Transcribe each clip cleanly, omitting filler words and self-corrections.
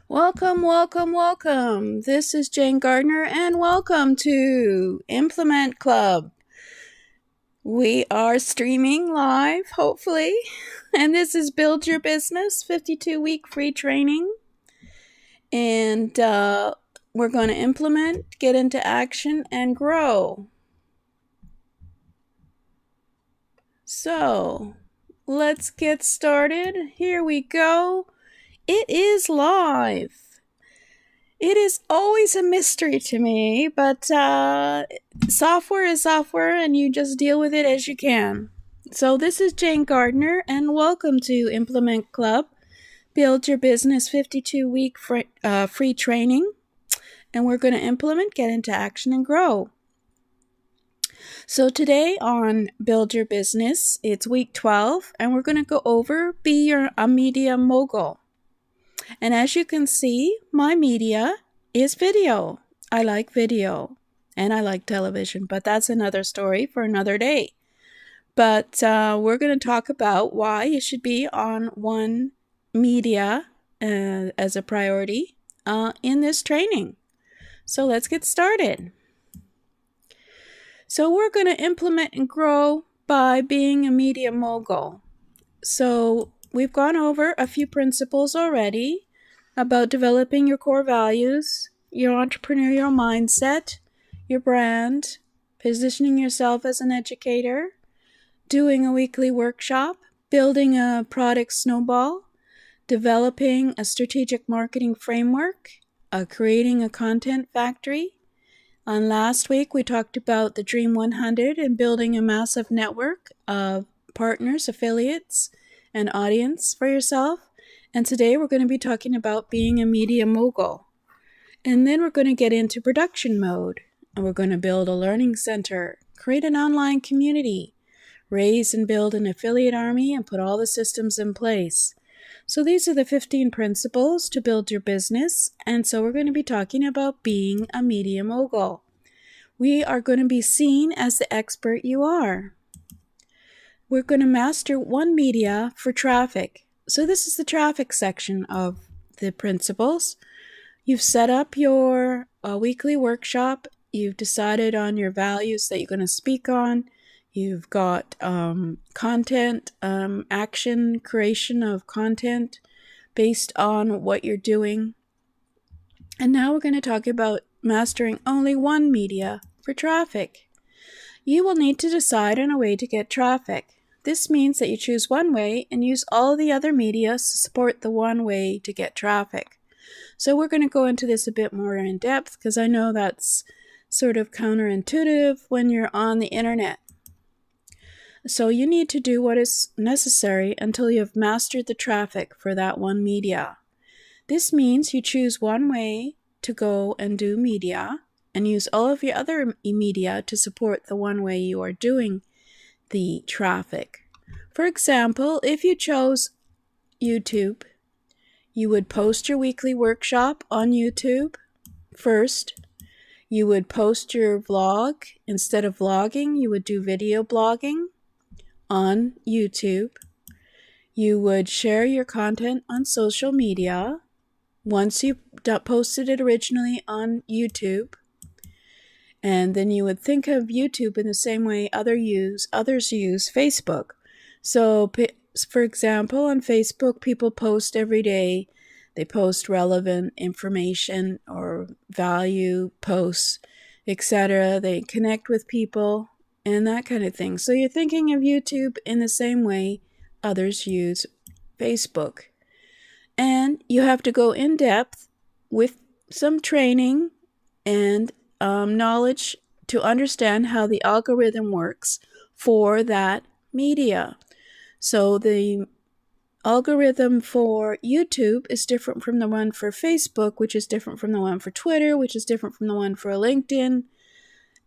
Welcome, welcome, welcome. This is Jane Gardner, and welcome to Implement Club. We are streaming live, hopefully, and this is Build Your Business 52-week free training. And we're going to implement, get into action, and grow. So, let's get started. Here we go. It is live. It is always a mystery to me, but software is software and you just deal with it as you can. So this is Jane Gardner, and welcome to Implement Club, Build Your Business 52-week free training. And we're going to implement, get into action, and grow. So today on Build Your Business, it's week 12, and we're going to go over Be a Media Mogul. And as you can see, my media is video. I like video and I like television, but that's another story for another day. But we're going to talk about why you should be on one media as a priority in this training. So let's get started. So we're going to implement and grow by being a media mogul. So we've gone over a few principles already about developing your core values, your entrepreneurial mindset, your brand, positioning yourself as an educator, doing a weekly workshop, building a product snowball, developing a strategic marketing framework, creating a content factory. And last week we talked about the Dream 100 and building a massive network of partners, affiliates, and audience for yourself. And today we're going to be talking about being a media mogul. And then we're going to get into production mode. And we're going to build a learning center, create an online community, raise and build an affiliate army, and put all the systems in place. So these are the 15 principles to build your business. And so we're going to be talking about being a media mogul. We are going to be seen as the expert you are. We're going to master one media for traffic. So this is the traffic section of the principles. You've set up your weekly workshop. You've decided on your values that you're going to speak on. You've got content, action, creation of content based on what you're doing. And now we're going to talk about mastering only one media for traffic. You will need to decide on a way to get traffic. This means that you choose one way and use all the other media to support the one way to get traffic. So we're going to go into this a bit more in depth because I know that's sort of counterintuitive when you're on the internet. So you need to do what is necessary until you have mastered the traffic for that one media. This means you choose one way to go and do media and use all of your other media to support the one way you are doing the traffic. For example, if you chose YouTube, you would post your weekly workshop on YouTube first. You would post your vlog. Instead of vlogging, you would do video blogging on YouTube. You would share your content on social media once you posted it originally on YouTube. And then you would think of YouTube in the same way others use Facebook. So, for example, on Facebook, people post every day. They post relevant information or value posts, etc. They connect with people and that kind of thing. So you're thinking of YouTube in the same way others use Facebook. And you have to go in depth with some training and knowledge to understand how the algorithm works for that media. So the algorithm for YouTube is different from the one for Facebook, which is different from the one for Twitter, which is different from the one for LinkedIn,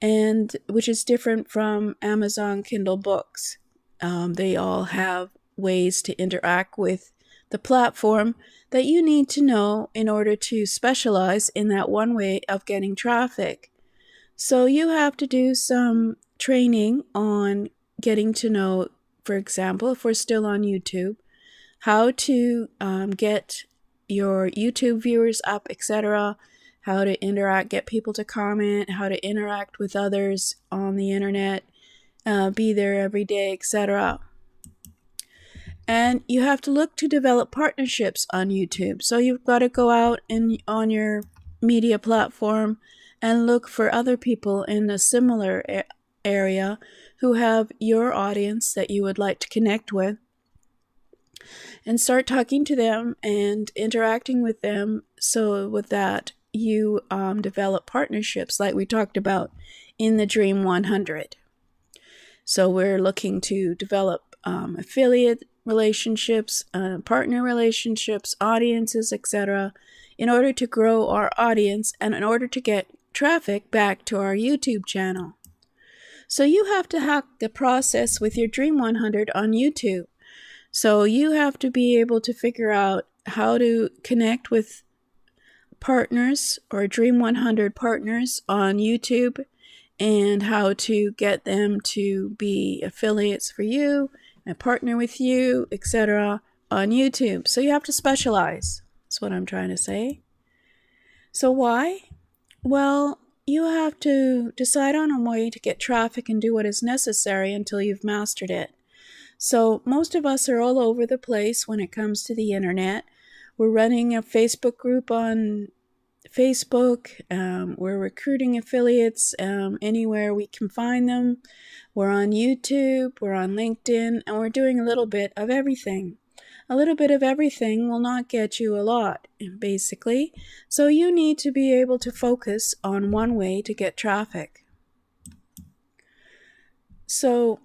and which is different from Amazon Kindle books. They all have ways to interact with the platform that you need to know in order to specialize in that one way of getting traffic. So you have to do some training on getting to know, for example, if we're still on YouTube, how to get your YouTube viewers up, etc., how to interact, get people to comment, how to interact with others on the internet, be there every day, etc. And you have to look to develop partnerships on YouTube. So you've got to go out on your media platform and look for other people in a similar area who have your audience that you would like to connect with, and start talking to them and interacting with them. So with that, you develop partnerships like we talked about in the Dream 100. So we're looking to develop affiliate relationships, partner relationships, audiences, etc., in order to grow our audience and in order to get traffic back to our YouTube channel. So you have to hack the process with your Dream 100 on YouTube. So you have to be able to figure out how to connect with partners or Dream 100 partners on YouTube, and how to get them to be affiliates for you and partner with you, etc. on YouTube. So you have to specialize. That's what I'm trying to say. So why? Well, you have to decide on a way to get traffic and do what is necessary until you've mastered it. So most of us are all over the place when it comes to the internet. We're running a Facebook group on Facebook. We're recruiting affiliates anywhere we can find them. We're on YouTube, we're on LinkedIn, and we're doing a little bit of everything. A little bit of everything will not get you a lot, basically. So you need to be able to focus on one way to get traffic. So,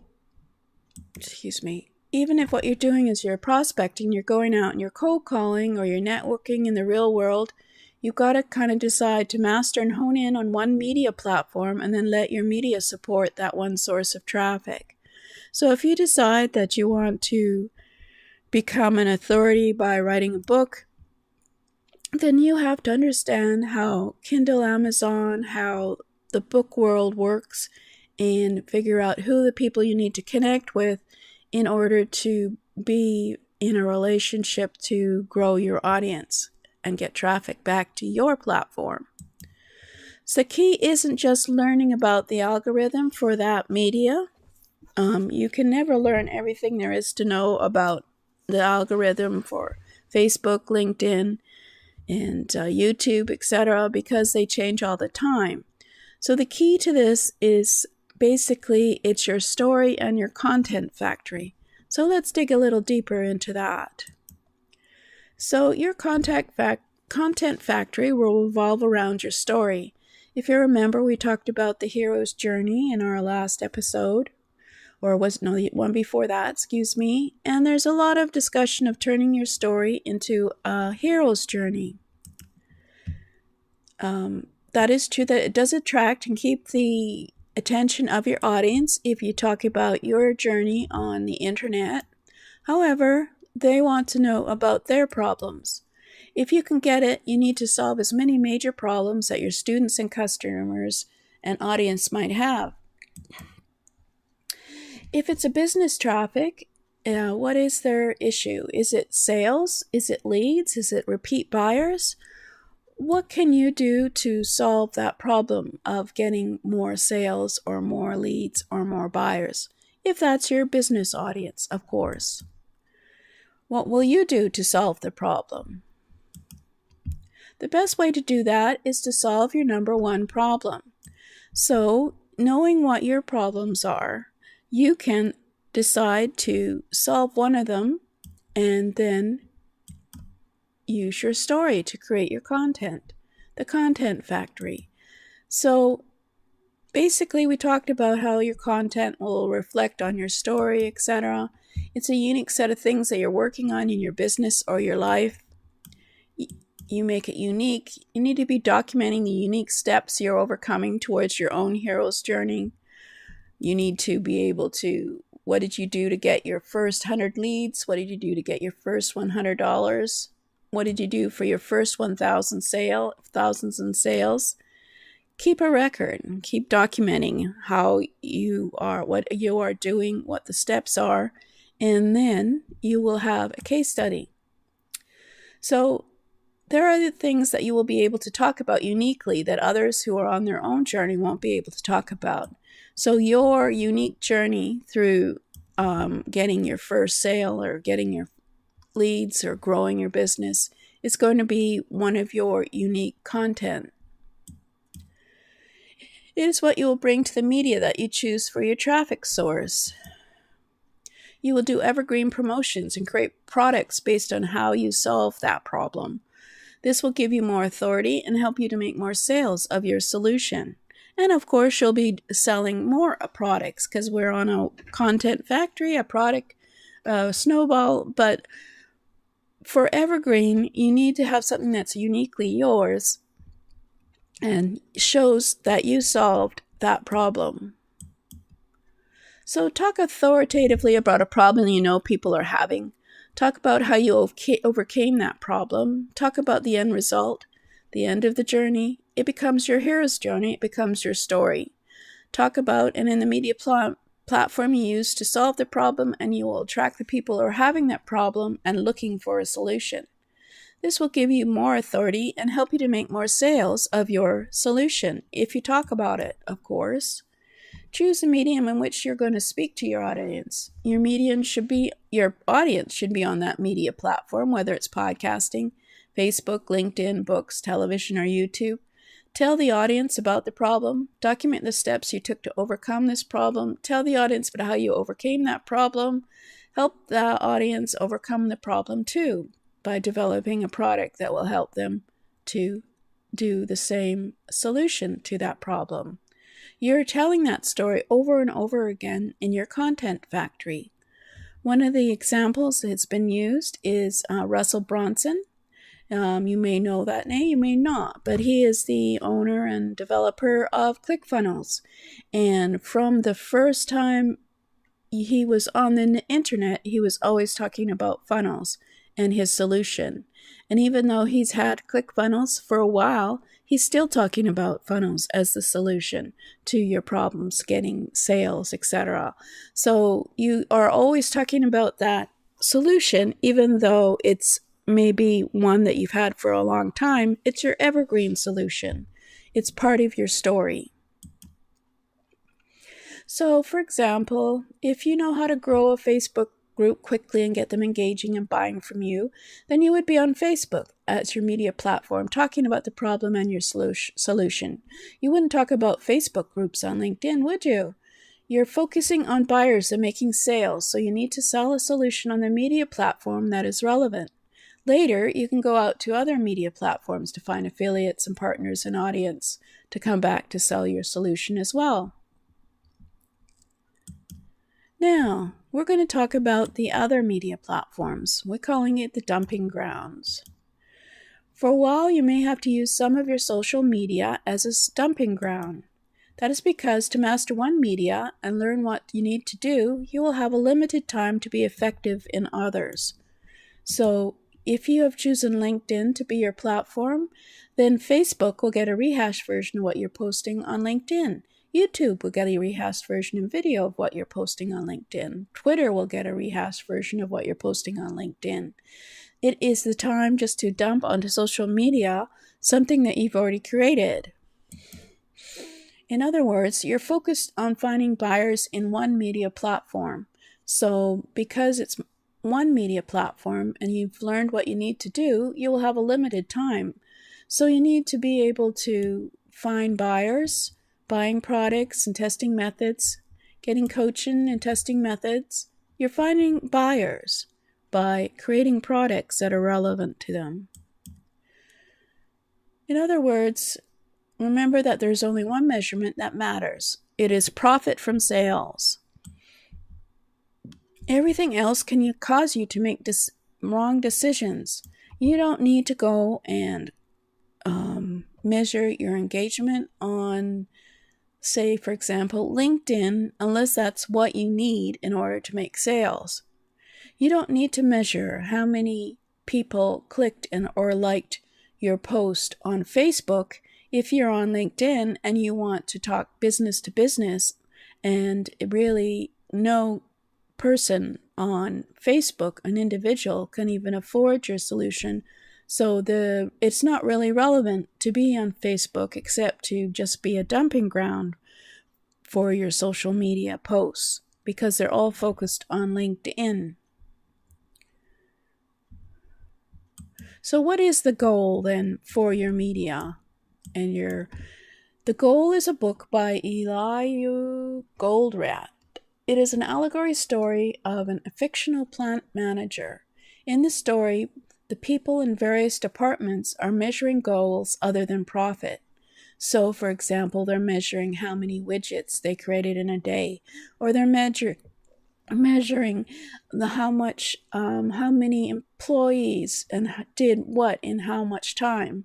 even if what you're doing is you're prospecting, you're going out and you're cold calling or you're networking in the real world, you've got to kind of decide to master and hone in on one media platform and then let your media support that one source of traffic. So if you decide that you want to become an authority by writing a book, then you have to understand how Kindle, Amazon, how the book world works, and figure out who the people you need to connect with in order to be in a relationship to grow your audience and get traffic back to your platform. So the key isn't just learning about the algorithm for that media. You can never learn everything there is to know about the algorithm for Facebook, LinkedIn, and YouTube, etc., because they change all the time. So the key to this is basically it's your story and your content factory. So let's dig a little deeper into that. So your content factory will revolve around your story. If you remember, we talked about the hero's journey in our last episode, the one before that, and there's a lot of discussion of turning your story into a hero's journey. That is true that it does attract and keep the attention of your audience if you talk about your journey on the internet. However, they want to know about their problems. If you can get it, you need to solve as many major problems that your students and customers and audience might have. If it's a business traffic, what is their issue? Is it sales? Is it leads? Is it repeat buyers? What can you do to solve that problem of getting more sales or more leads or more buyers? If that's your business audience, of course. What will you do to solve the problem? The best way to do that is to solve your number one problem. So, knowing what your problems are, you can decide to solve one of them and then use your story to create your content, the content factory. So basically we talked about how your content will reflect on your story, etc. It's a unique set of things that you're working on in your business or your life. You make it unique. You need to be documenting the unique steps you're overcoming towards your own hero's journey. You need to be able to, what did you do to get your first 100 leads? What did you do to get your first $100? What did you do for your first 1,000 thousands in sales? Keep a record and keep documenting how you are, what you are doing, what the steps are, and then you will have a case study. So there are the things that you will be able to talk about uniquely that others who are on their own journey won't be able to talk about. So your unique journey through getting your first sale or getting your leads or growing your business is going to be one of your unique content. It is what you will bring to the media that you choose for your traffic source. You will do evergreen promotions and create products based on how you solve that problem. This will give you more authority and help you to make more sales of your solution. And of course, you'll be selling more products because we're on a content factory, a product snowball. But for evergreen, you need to have something that's uniquely yours and shows that you solved that problem. So talk authoritatively about a problem you know people are having. Talk about how you overcame that problem. Talk about the end result, the end of the journey. It becomes your hero's journey. It becomes your story. Talk about, and in the media platform you use to solve the problem, and you will attract the people who are having that problem and looking for a solution. This will give you more authority and help you to make more sales of your solution, if you talk about it, of course. Choose a medium in which you're going to speak to your audience. Your audience should be on that media platform, whether it's podcasting, Facebook, LinkedIn, books, television, or YouTube. Tell the audience about the problem. Document the steps you took to overcome this problem. Tell the audience about how you overcame that problem. Help the audience overcome the problem too by developing a product that will help them to do the same solution to that problem. You're telling that story over and over again in your content factory. One of the examples that's been used is Russell Brunson. You may know that name, you may not, but he is the owner and developer of ClickFunnels. And from the first time he was on the internet, he was always talking about funnels and his solution. And even though he's had ClickFunnels for a while, he's still talking about funnels as the solution to your problems, getting sales, etc. So you are always talking about that solution, even though it's maybe one that you've had for a long time. It's your evergreen solution. It's part of your story. So, for example, if you know how to grow a Facebook group quickly and get them engaging and buying from you, then you would be on Facebook as your media platform talking about the problem and your solution. You wouldn't talk about Facebook groups on LinkedIn, would you? You're focusing on buyers and making sales, so you need to sell a solution on the media platform that is relevant. Later, you can go out to other media platforms to find affiliates and partners and audience to come back to sell your solution as well. Now, we're going to talk about the other media platforms. We're calling it the dumping grounds. For a while, you may have to use some of your social media as a dumping ground. That is because to master one media and learn what you need to do, you will have a limited time to be effective in others. So, if you have chosen LinkedIn to be your platform, then Facebook will get a rehashed version of what you're posting on LinkedIn. YouTube will get a rehashed version in video of what you're posting on LinkedIn. Twitter will get a rehashed version of what you're posting on LinkedIn. It is the time just to dump onto social media something that you've already created. In other words, you're focused on finding buyers in one media platform. So because it's one media platform and you've learned what you need to do, you will have a limited time. So you need to be able to find buyers, buying products and testing methods, getting coaching and testing methods. You're finding buyers by creating products that are relevant to them. In other words, remember that there's only one measurement that matters. It is profit from sales. Everything else can cause you to make wrong decisions. You don't need to go and measure your engagement on, say, for example, LinkedIn, unless that's what you need in order to make sales. You don't need to measure how many people clicked or liked your post on Facebook if you're on LinkedIn and you want to talk business to business, and really no person on Facebook, an individual, can even afford your solution So it's not really relevant to be on Facebook except to just be a dumping ground for your social media posts because they're all focused on LinkedIn. So what is the goal then for your media and The Goal is a book by Elihu Goldratt. It is an allegory story of a fictional plant manager. In the story, the people in various departments are measuring goals other than profit. So, for example, they're measuring how many widgets they created in a day, or they're measuring how many employees and did what in how much time.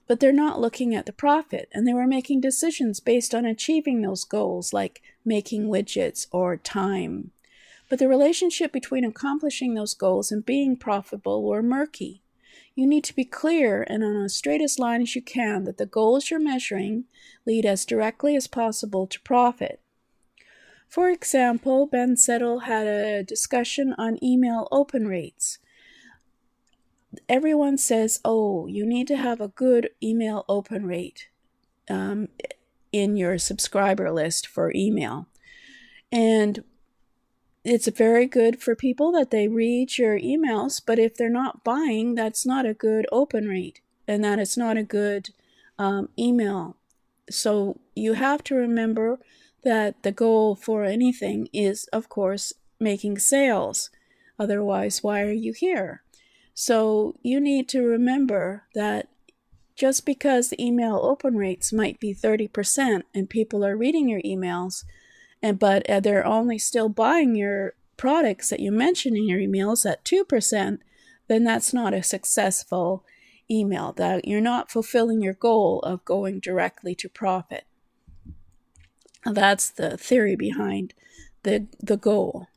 But they're not looking at the profit, and they were making decisions based on achieving those goals, like making widgets or time. But the relationship between accomplishing those goals and being profitable were murky. You need to be clear and on as straight as line as you can that the goals you're measuring lead as directly as possible to profit. For example, Ben Settle had a discussion on email open rates. Everyone says, oh, you need to have a good email open rate in your subscriber list for email. And it's very good for people that they read your emails, but if they're not buying, that's not a good open rate, and that is not a good email. So you have to remember that the goal for anything is, of course, making sales. Otherwise, why are you here? So you need to remember that just because the email open rates might be 30% and people are reading your emails, but they're only still buying your products that you mention in your emails at 2%, then that's not a successful email. That you're not fulfilling your goal of going directly to profit. That's the theory behind the goal.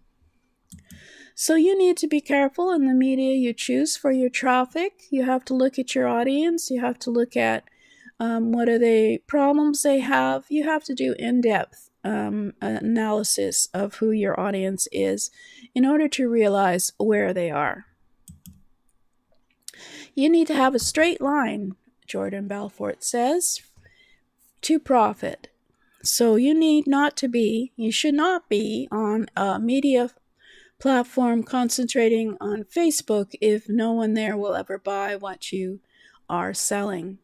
So you need to be careful in the media you choose for your traffic. You have to look at your audience. You have to look at what are the problems they have. You have to do in-depth analysis of who your audience is in order to realize where they are. You need to have a straight line, Jordan Belfort says, to profit. So you should not be on a media platform concentrating on Facebook if no one there will ever buy what you are selling.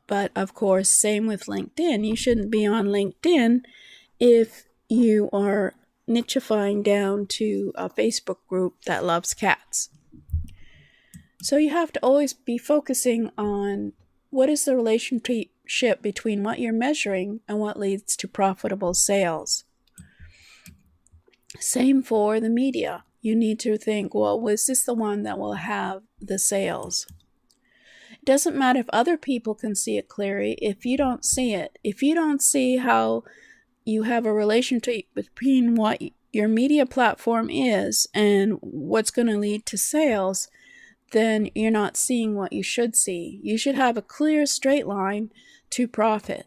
But of course, same with LinkedIn. You shouldn't be on LinkedIn if you are nichifying down to a Facebook group that loves cats. So you have to always be focusing on what is the relationship between what you're measuring and what leads to profitable sales. Same for the media. You need to think, well, was this the one that will have the sales? It doesn't matter if other people can see it clearly if you don't see it. If you don't see how you have a relationship between what your media platform is and what's going to lead to sales, then you're not seeing what you should see. You should have a clear, straight line to profit.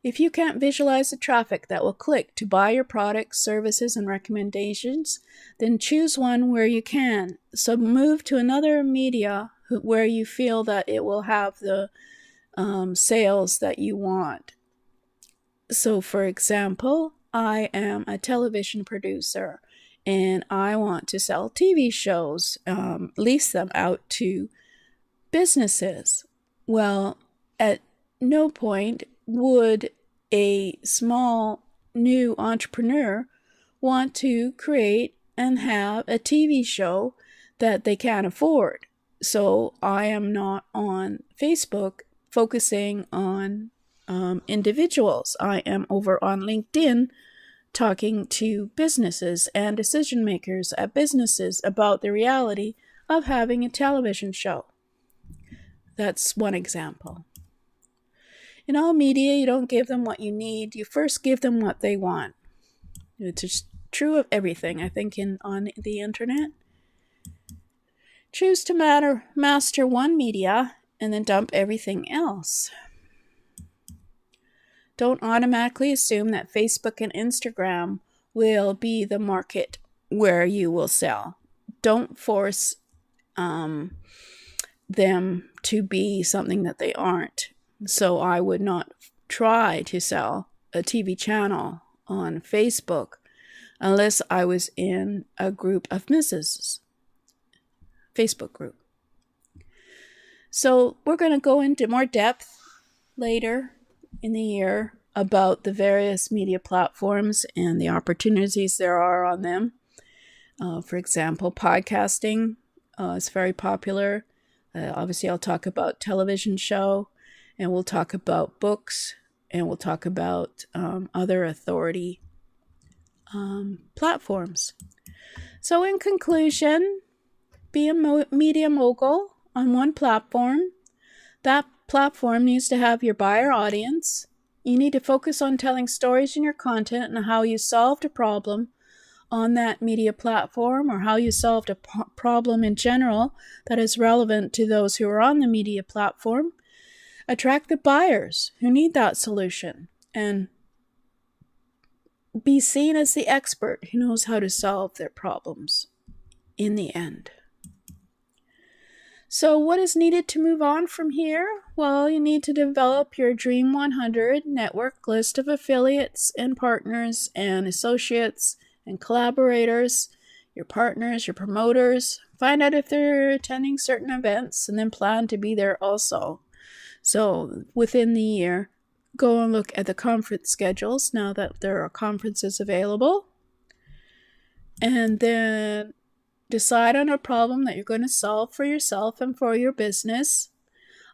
If you can't visualize the traffic that will click to buy your products, services, and recommendations, then choose one where you can. So move to another media where you feel that it will have the sales that you want. So, for example, I am a television producer and I want to sell TV shows, lease them out to businesses. Well, at no point would a small new entrepreneur want to create and have a TV show that they can't afford. So I am not on Facebook focusing on individuals. I am over on LinkedIn talking to businesses and decision makers at businesses about the reality of having a television show. That's one example. In all media, you don't give them what you need. You first give them what they want. It's just true of everything, I think, on the internet. Choose to master one media and then dump everything else. Don't automatically assume that Facebook and Instagram will be the market where you will sell. Don't force them to be something that they aren't. So I would not try to sell a TV channel on Facebook unless I was in a group of Mrs. Facebook group. So we're going to go into more depth later in the year about the various media platforms and the opportunities there are on them. For example, podcasting is very popular. Obviously, I'll talk about television show, and we'll talk about books, and we'll talk about other authority platforms. So in conclusion, be a media mogul on one platform. That platform needs to have your buyer audience. You need to focus on telling stories in your content and how you solved a problem on that media platform, or how you solved a problem in general that is relevant to those who are on the media platform. Attract the buyers who need that solution, and be seen as the expert who knows how to solve their problems in the end. So what is needed to move on from here? Well, you need to develop your Dream 100 network list of affiliates and partners and associates and collaborators, your partners, your promoters. Find out if they're attending certain events, and then plan to be there also. So within the year, go and look at the conference schedules now that there are conferences available. And then decide on a problem that you're going to solve for yourself and for your business.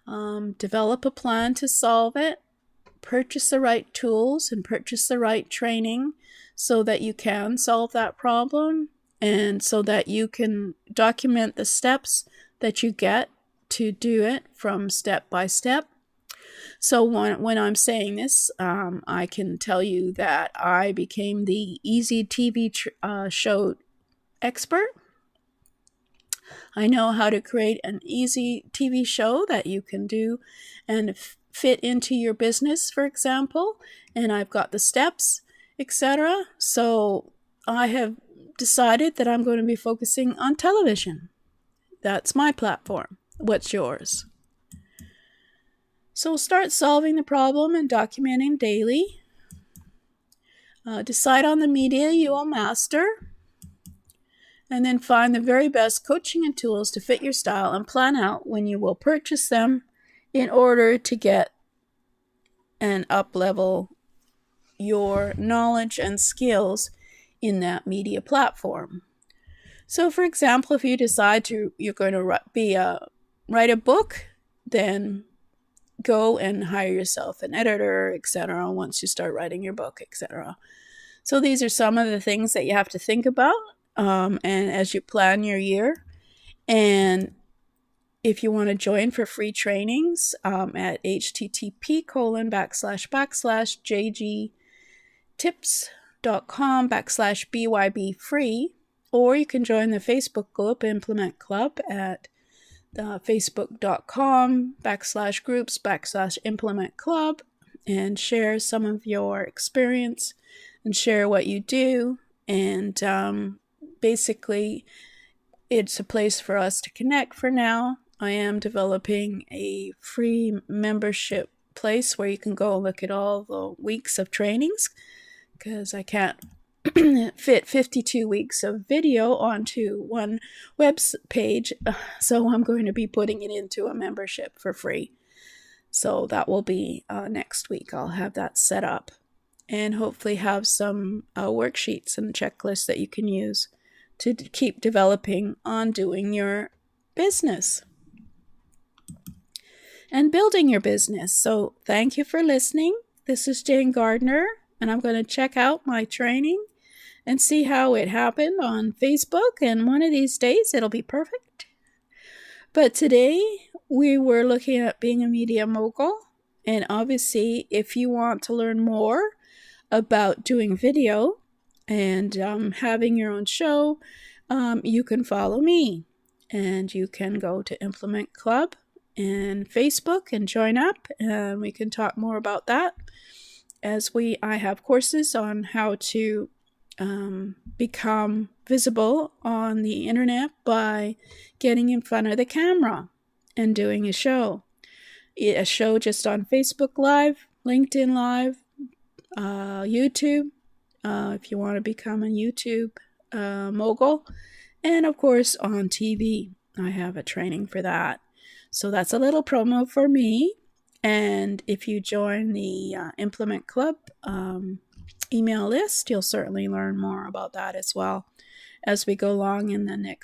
Develop a plan to solve it. Purchase the right tools and purchase the right training so that you can solve that problem, and so that you can document the steps that you get to do it from step by step. So when I'm saying this, I can tell you that I became the easy TV show expert. I know how to create an easy TV show that you can do and fit into your business, for example, and I've got the steps, etc. So I have decided that I'm going to be focusing on television. That's my platform. What's yours? So start solving the problem and documenting daily. Decide on the media you will master. And then find the very best coaching and tools to fit your style, and plan out when you will purchase them in order to get and up-level your knowledge and skills in that media platform. So for example, if you decide you're going to write a book, then go and hire yourself an editor, etc. once you start writing your book, etc. So these are some of the things that you have to think about and as you plan your year. And if you want to join for free trainings at http://jgtips.com/BYB free, or you can join the Facebook group Implement Club at facebook.com/groups/Implement Club, and share some of your experience and share what you do. And basically, it's a place for us to connect for now. I am developing a free membership place where you can go look at all the weeks of trainings, because I can't fit 52 weeks of video onto one web page. So I'm going to be putting it into a membership for free. So that will be next week. I'll have that set up, and hopefully have some worksheets and checklists that you can use to keep developing on doing your business and building your business. So thank you for listening. This is Jane Gardner, and I'm going to check out my training and see how it happened on Facebook, and one of these days it'll be perfect. But today we were looking at being a media mogul, and obviously if you want to learn more about doing video and having your own show, you can follow me, and you can go to Implement Club and Facebook and join up, and we can talk more about that, as I have courses on how to become visible on the internet by getting in front of the camera and doing a show. A show just on Facebook Live, LinkedIn Live, YouTube, if you want to become a YouTube mogul, and of course on TV. I have a training for that. So that's a little promo for me. And if you join the Implement Club email list, you'll certainly learn more about that as well as we go along in the next